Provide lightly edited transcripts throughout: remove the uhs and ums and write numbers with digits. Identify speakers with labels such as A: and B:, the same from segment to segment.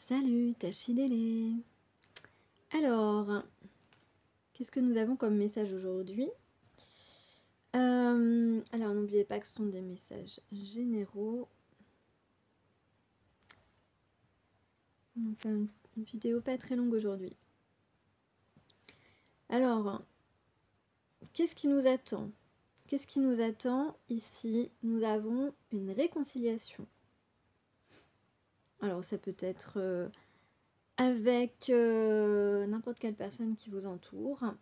A: Salut Tachidélé. Alors, qu'est-ce que nous avons comme message aujourd'hui? Alors, n'oubliez pas que ce sont des messages généraux. On va faire une vidéo pas très longue aujourd'hui. Alors, qu'est-ce qui nous attend? Qu'est-ce qui nous attend ici? Nous avons une réconciliation. Alors, ça peut être avec n'importe quelle personne qui vous entoure.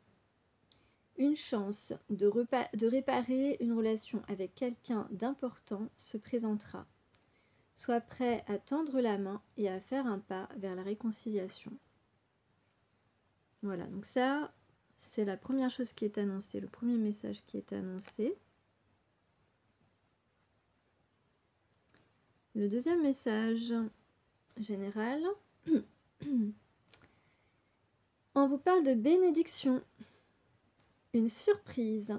A: Une chance de réparer une relation avec quelqu'un d'important se présentera. Sois prêt à tendre la main et à faire un pas vers la réconciliation. Voilà, donc ça, c'est la première chose qui est annoncée, le premier message qui est annoncé. Le deuxième message général, on vous parle de bénédiction. Une surprise,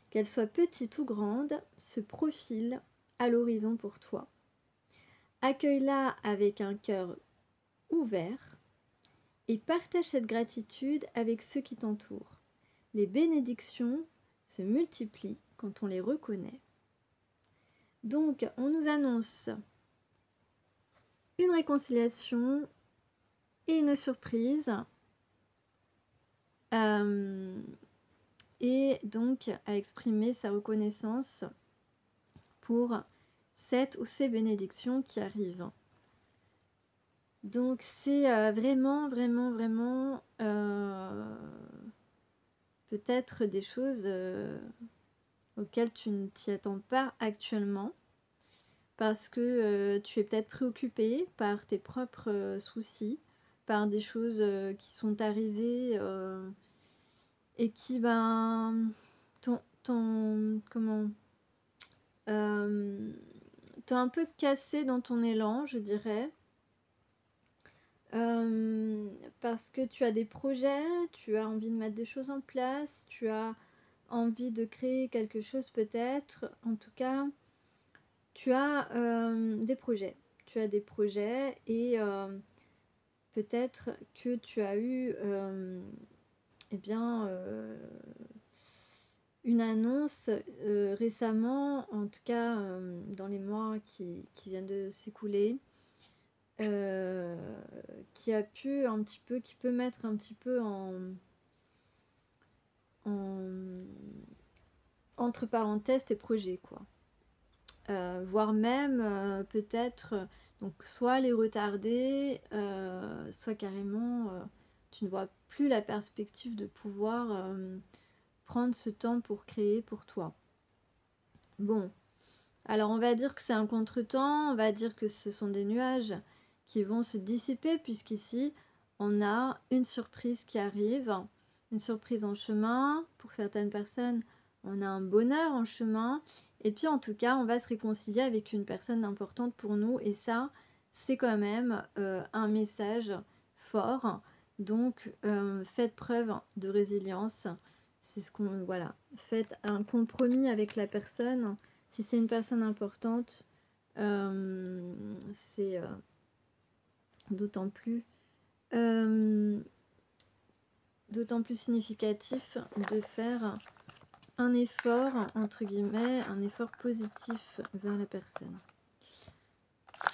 A: qu'elle soit petite ou grande, se profile à l'horizon pour toi. Accueille-la avec un cœur ouvert et partage cette gratitude avec ceux qui t'entourent. Les bénédictions se multiplient quand on les reconnaît. Donc, on nous annonce une réconciliation et une surprise. Et donc à exprimer sa reconnaissance pour cette ou ces bénédictions qui arrivent. Donc c'est vraiment peut-être des choses auxquelles tu ne t'y attends pas actuellement parce que tu es peut-être préoccupé par tes propres soucis, par des choses qui sont arrivées et qui t'ont un peu cassé dans ton élan, je dirais, parce que tu as des projets, tu as envie de mettre des choses en place, tu as envie de créer quelque chose peut-être, en tout cas tu as des projets, et peut-être que tu as eu une annonce récemment, en tout cas dans les mois qui viennent de s'écouler, qui peut mettre un petit peu entre parenthèses tes projets, quoi. Voire même peut-être donc soit les retarder, soit carrément tu ne vois plus la perspective de pouvoir prendre ce temps pour créer pour toi. Bon, alors on va dire que c'est un contretemps, on va dire que ce sont des nuages qui vont se dissiper puisqu'ici on a une surprise qui arrive, une surprise en chemin. Pour certaines personnes, on a un bonheur en chemin. Et puis en tout cas, on va se réconcilier avec une personne importante pour nous. Et ça, c'est quand même un message fort. Donc, faites preuve de résilience. C'est ce qu'on... Voilà. Faites un compromis avec la personne. Si c'est une personne importante, c'est d'autant plus significatif de faire un effort, entre guillemets, un effort positif vers la personne.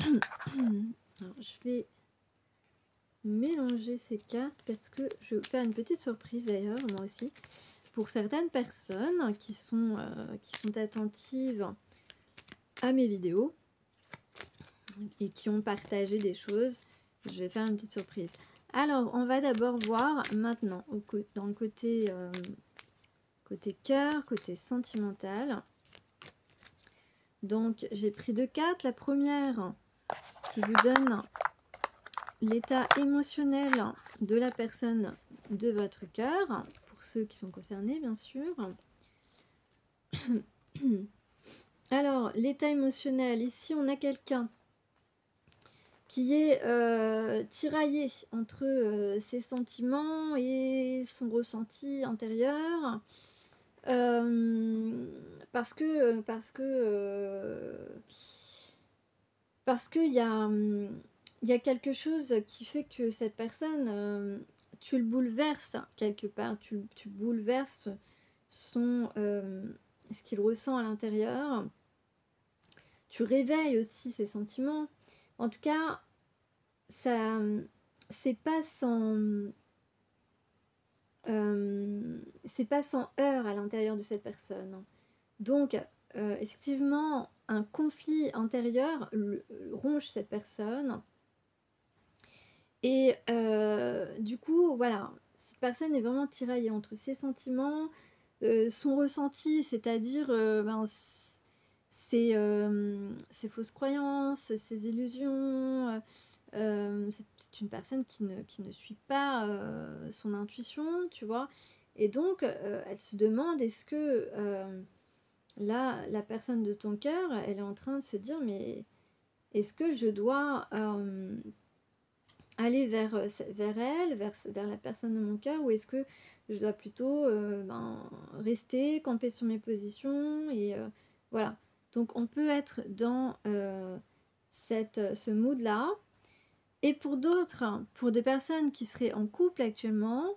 A: Alors, je vais mélanger ces cartes parce que je vais faire une petite surprise d'ailleurs, moi aussi, pour certaines personnes qui sont attentives à mes vidéos et qui ont partagé des choses. Je vais faire une petite surprise. Alors, on va d'abord voir maintenant dans le côté cœur, côté sentimental. Donc, j'ai pris 2 cartes. La première qui vous donne l'état émotionnel de la personne de votre cœur, pour ceux qui sont concernés, bien sûr. Alors, l'état émotionnel, ici, on a quelqu'un qui est tiraillé entre ses sentiments et son ressenti intérieur. Parce que il y a il y a quelque chose qui fait que cette personne, tu le bouleverses quelque part, tu bouleverses son, ce qu'il ressent à l'intérieur. Tu réveilles aussi ses sentiments. En tout cas, ça, c'est pas sans, c'est pas sans heurts à l'intérieur de cette personne. Donc, effectivement, un conflit intérieur ronge cette personne. Et du coup, voilà, cette personne est vraiment tiraillée entre ses sentiments, son ressenti, c'est-à-dire ben, ses fausses croyances, ses illusions. C'est une personne qui ne suit pas son intuition, tu vois. Et donc, elle se demande, est-ce que là, la personne de ton cœur, elle est en train de se dire, mais est-ce que je dois aller vers elle, vers la personne de mon cœur, ou est-ce que je dois plutôt ben, rester, camper sur mes positions, et voilà. Donc on peut être dans ce mood-là. Et pour d'autres, pour des personnes qui seraient en couple actuellement,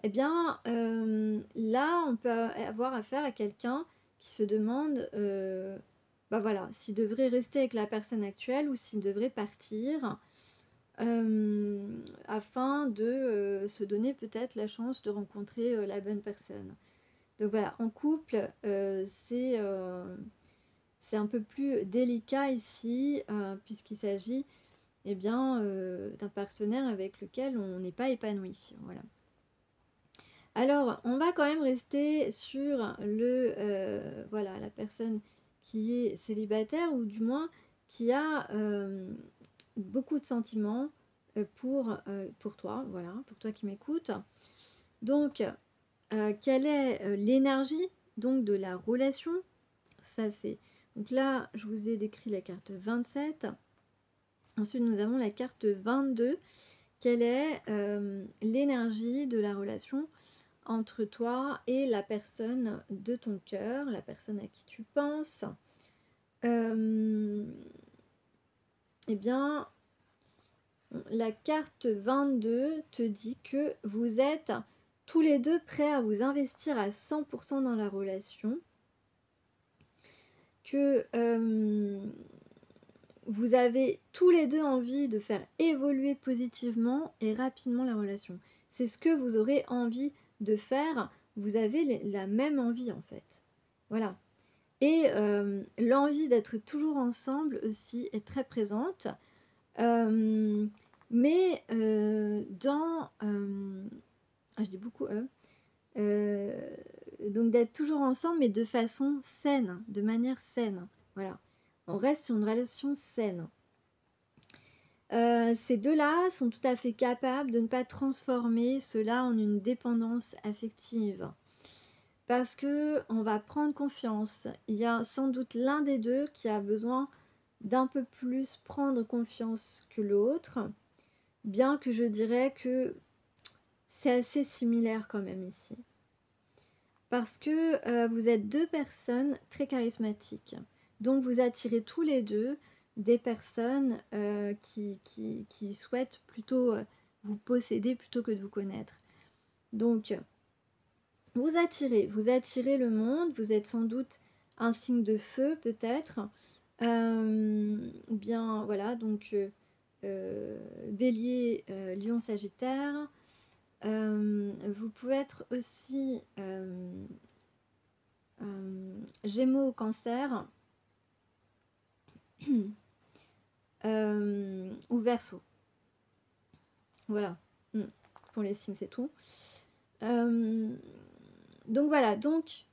A: eh bien là on peut avoir affaire à quelqu'un qui se demande bah voilà, s'il devrait rester avec la personne actuelle ou s'il devrait partir, afin de se donner peut-être la chance de rencontrer la bonne personne. Donc voilà, en couple, c'est un peu plus délicat ici, puisqu'il s'agit eh bien, d'un partenaire avec lequel on n'est pas épanoui. Voilà. Alors, on va quand même rester sur voilà, la personne qui est célibataire, ou du moins qui a beaucoup de sentiments pour toi, voilà, pour toi qui m'écoutes. Donc, quelle est l'énergie donc de la relation? Ça c'est. Donc là, je vous ai décrit la carte 27. Ensuite, nous avons la carte 22. Quelle est l'énergie de la relation entre toi et la personne de ton cœur, la personne à qui tu penses? Eh bien, la carte 22 te dit que vous êtes tous les deux prêts à vous investir à 100% dans la relation, que vous avez tous les deux envie de faire évoluer positivement et rapidement la relation. C'est ce que vous aurez envie de faire. Vous avez la même envie en fait. Voilà. Et l'envie d'être toujours ensemble aussi est très présente. Mais dans... je dis beaucoup donc d'être toujours ensemble, mais de façon saine, de manière saine. Voilà. On reste sur une relation saine. Ces deux-là sont tout à fait capables de ne pas transformer cela en une dépendance affective. Parce que on va prendre confiance. Il y a sans doute l'un des deux qui a besoin d'un peu plus prendre confiance que l'autre. Bien que je dirais que c'est assez similaire quand même ici. Parce que vous êtes deux personnes très charismatiques. Donc vous attirez tous les deux des personnes qui souhaitent plutôt vous posséder plutôt que de vous connaître. Donc vous attirez le monde, vous êtes sans doute un signe de feu peut-être. Bien voilà, donc Bélier, Lion, Sagittaire. Vous pouvez être aussi Gémeaux, Cancer ou Verseau. Voilà, pour les signes c'est tout. Donc voilà, donc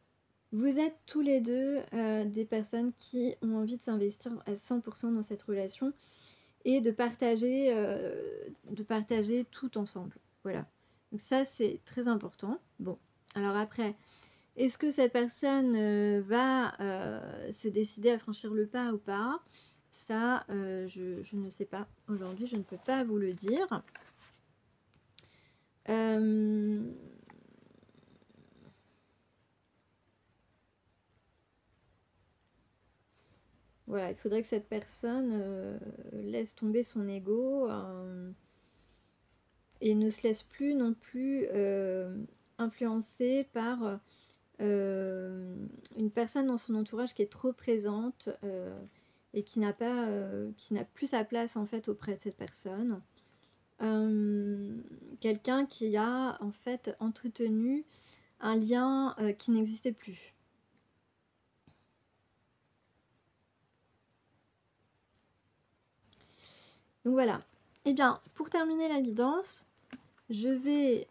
A: vous êtes tous les deux des personnes qui ont envie de s'investir à 100% dans cette relation et de partager tout ensemble. Voilà. Donc ça c'est très important. Bon, alors après, est-ce que cette personne va se décider à franchir le pas ou pas? Ça, je ne sais pas. Aujourd'hui, je ne peux pas vous le dire. Voilà, il faudrait que cette personne laisse tomber son ego et ne se laisse plus non plus influencer par une personne dans son entourage qui est trop présente et qui n'a plus sa place en fait auprès de cette personne. Quelqu'un qui a en fait entretenu un lien qui n'existait plus. Donc voilà. Et bien, pour terminer la guidance, je vais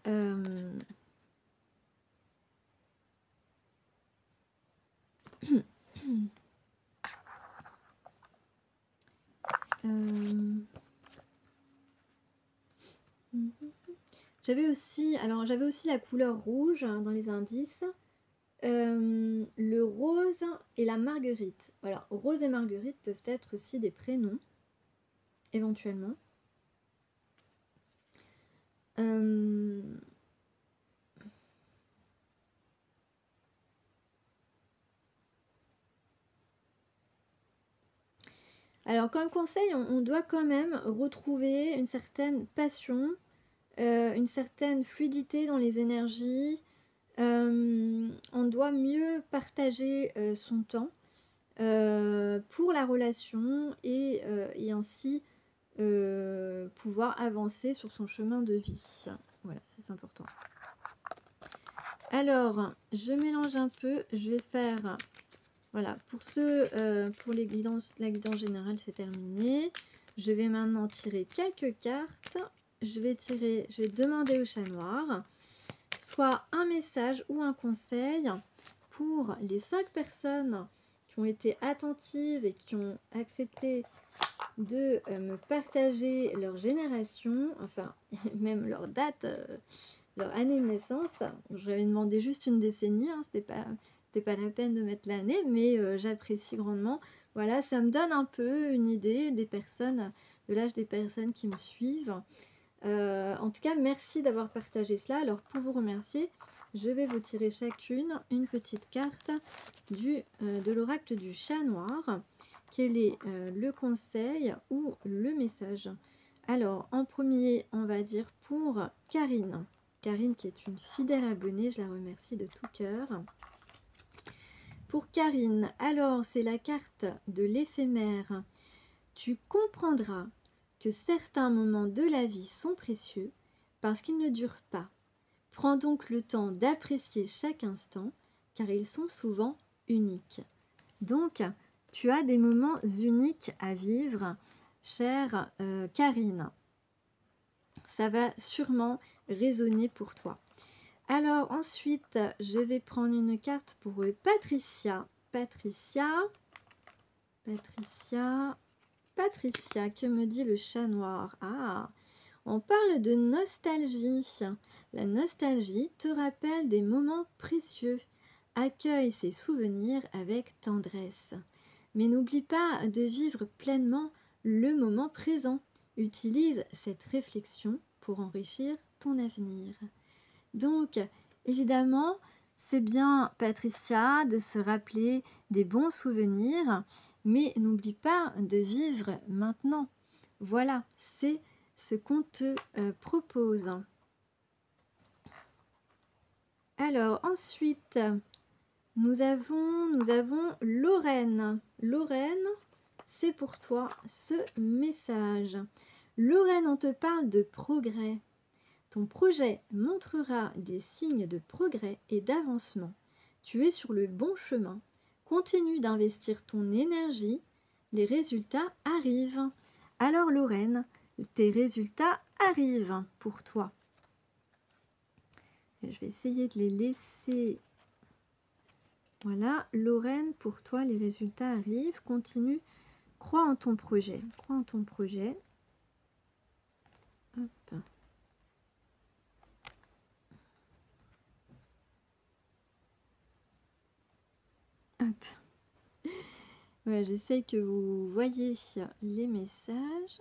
A: j'avais aussi la couleur rouge dans les indices, le rose et la marguerite. Voilà, rose et marguerite peuvent être aussi des prénoms, éventuellement. Alors, comme conseil, on doit quand même retrouver une certaine passion, une certaine fluidité dans les énergies. On doit mieux partager son temps pour la relation et ainsi pouvoir avancer sur son chemin de vie. Voilà, ça c'est important. Alors, je mélange un peu, je vais faire... Voilà, pour la guidance générale, c'est terminé. Je vais maintenant tirer quelques cartes. Je vais demander au chat noir soit un message ou un conseil pour les 5 personnes qui ont été attentives et qui ont accepté de me partager leur génération, enfin même leur date, leur année de naissance. J'avais demandé juste une décennie, hein, c'était pas la peine de mettre l'année, mais j'apprécie grandement. Voilà, ça me donne un peu une idée des personnes, de l'âge des personnes qui me suivent. En tout cas, merci d'avoir partagé cela. Alors, pour vous remercier, je vais vous tirer chacune une petite carte de l'oracle du chat noir. Quel est le conseil ou le message? Alors, en premier, on va dire pour Karine. Karine qui est une fidèle abonnée, je la remercie de tout cœur. Pour Karine, alors c'est la carte de l'éphémère. Tu comprendras que certains moments de la vie sont précieux parce qu'ils ne durent pas. Prends donc le temps d'apprécier chaque instant car ils sont souvent uniques. Donc, tu as des moments uniques à vivre, chère Karine. Ça va sûrement résonner pour toi. Alors ensuite, je vais prendre une carte pour Patricia. Patricia, que me dit le chat noir? Ah, on parle de nostalgie. La nostalgie te rappelle des moments précieux. Accueille ces souvenirs avec tendresse. Mais n'oublie pas de vivre pleinement le moment présent. Utilise cette réflexion pour enrichir ton avenir. Donc, évidemment, c'est bien, Patricia, de se rappeler des bons souvenirs, mais n'oublie pas de vivre maintenant. Voilà, c'est ce qu'on te propose. Alors, ensuite, nous avons Lorraine. Lorraine, c'est pour toi ce message. Lorraine, on te parle de progrès. Ton projet montrera des signes de progrès et d'avancement. Tu es sur le bon chemin. Continue d'investir ton énergie. Les résultats arrivent. Alors Lorraine, tes résultats arrivent pour toi. Je vais essayer de les laisser. Voilà, Lorraine, pour toi, les résultats arrivent. Continue. Crois en ton projet. Crois en ton projet. Hop. Hop. Ouais, j'essaie que vous voyez les messages.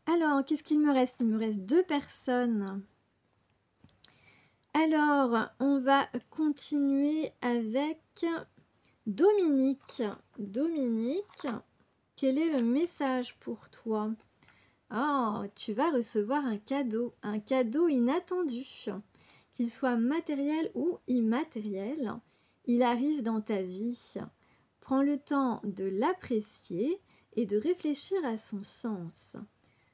A: Alors, qu'est-ce qu'il me reste? Il me reste 2 personnes. Alors, on va continuer avec Dominique, Dominique, quel est le message pour toi? Oh, tu vas recevoir un cadeau inattendu, qu'il soit matériel ou immatériel. Il arrive dans ta vie. Prends le temps de l'apprécier et de réfléchir à son sens.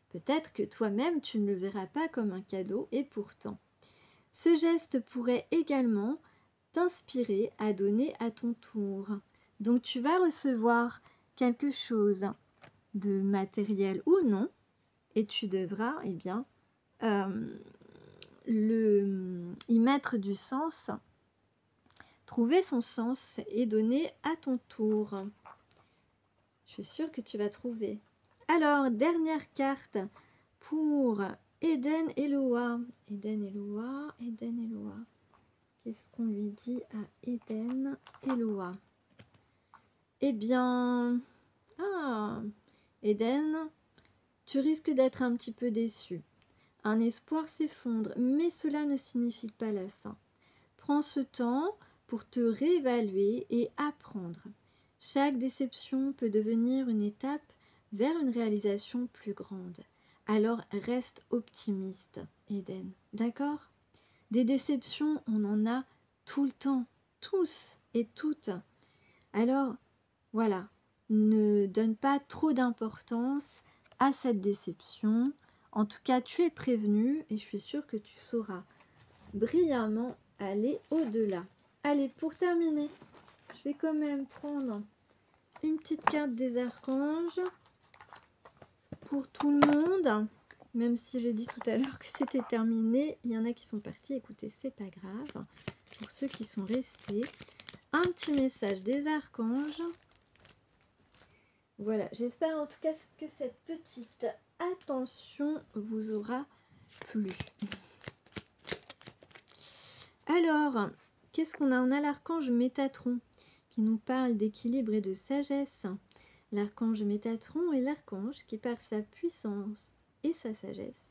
A: Peut-être que toi-même tu ne le verras pas comme un cadeau et pourtant. Ce geste pourrait également t'inspirer à donner à ton tour. Donc tu vas recevoir quelque chose de matériel ou non et tu devras y mettre du sens, trouver son sens et donner à ton tour. Je suis sûre que tu vas trouver. Alors, dernière carte pour Eden Eloa. Eden Eloa, Eden Eloa. Qu'est-ce qu'on lui dit à Eden Eloa? Eh bien, Eden, tu risques d'être un petit peu déçu. Un espoir s'effondre, mais cela ne signifie pas la fin. Prends ce temps pour te réévaluer et apprendre. Chaque déception peut devenir une étape vers une réalisation plus grande. Alors reste optimiste, Eden. D'accord? Des déceptions, on en a tout le temps, tous et toutes. Alors, voilà, ne donne pas trop d'importance à cette déception. En tout cas, tu es prévenu et je suis sûre que tu sauras brillamment aller au-delà. Allez, pour terminer, je vais quand même prendre une petite carte des archanges pour tout le monde. Même si j'ai dit tout à l'heure que c'était terminé, il y en a qui sont partis. Écoutez, c'est pas grave. Pour ceux qui sont restés, un petit message des archanges. Voilà, j'espère en tout cas que cette petite attention vous aura plu. Alors, qu'est-ce qu'on a? On a l'archange Métatron qui nous parle d'équilibre et de sagesse. L'archange Métatron est l'archange qui, par sa puissance et sa sagesse,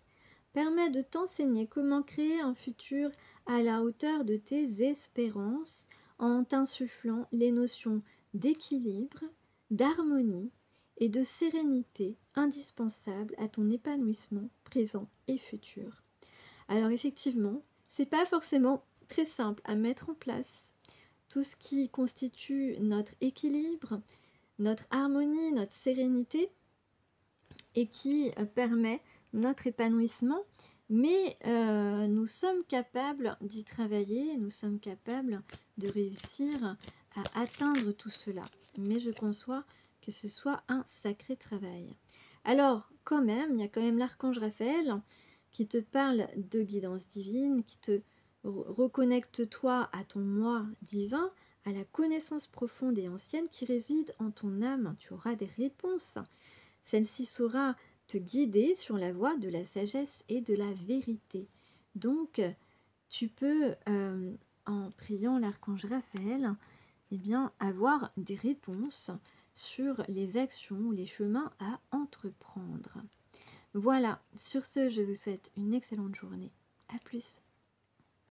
A: permet de t'enseigner comment créer un futur à la hauteur de tes espérances en t'insufflant les notions d'équilibre, d'harmonie et de sérénité indispensables à ton épanouissement présent et futur. Alors effectivement, c'est pas forcément très simple à mettre en place. Tout ce qui constitue notre équilibre, notre harmonie, notre sérénité et qui permet notre épanouissement, mais nous sommes capables d'y travailler, nous sommes capables de réussir à atteindre tout cela. Mais je conçois que ce soit un sacré travail. Alors, quand même, il y a quand même l'archange Raphaël qui te parle de guidance divine, qui te reconnecte toi à ton moi divin, à la connaissance profonde et ancienne qui réside en ton âme. Tu auras des réponses. Celle-ci saura te guider sur la voie de la sagesse et de la vérité. Donc, tu peux, en priant l'archange Raphaël, avoir des réponses sur les actions, les chemins à entreprendre. Voilà, sur ce, je vous souhaite une excellente journée. À plus.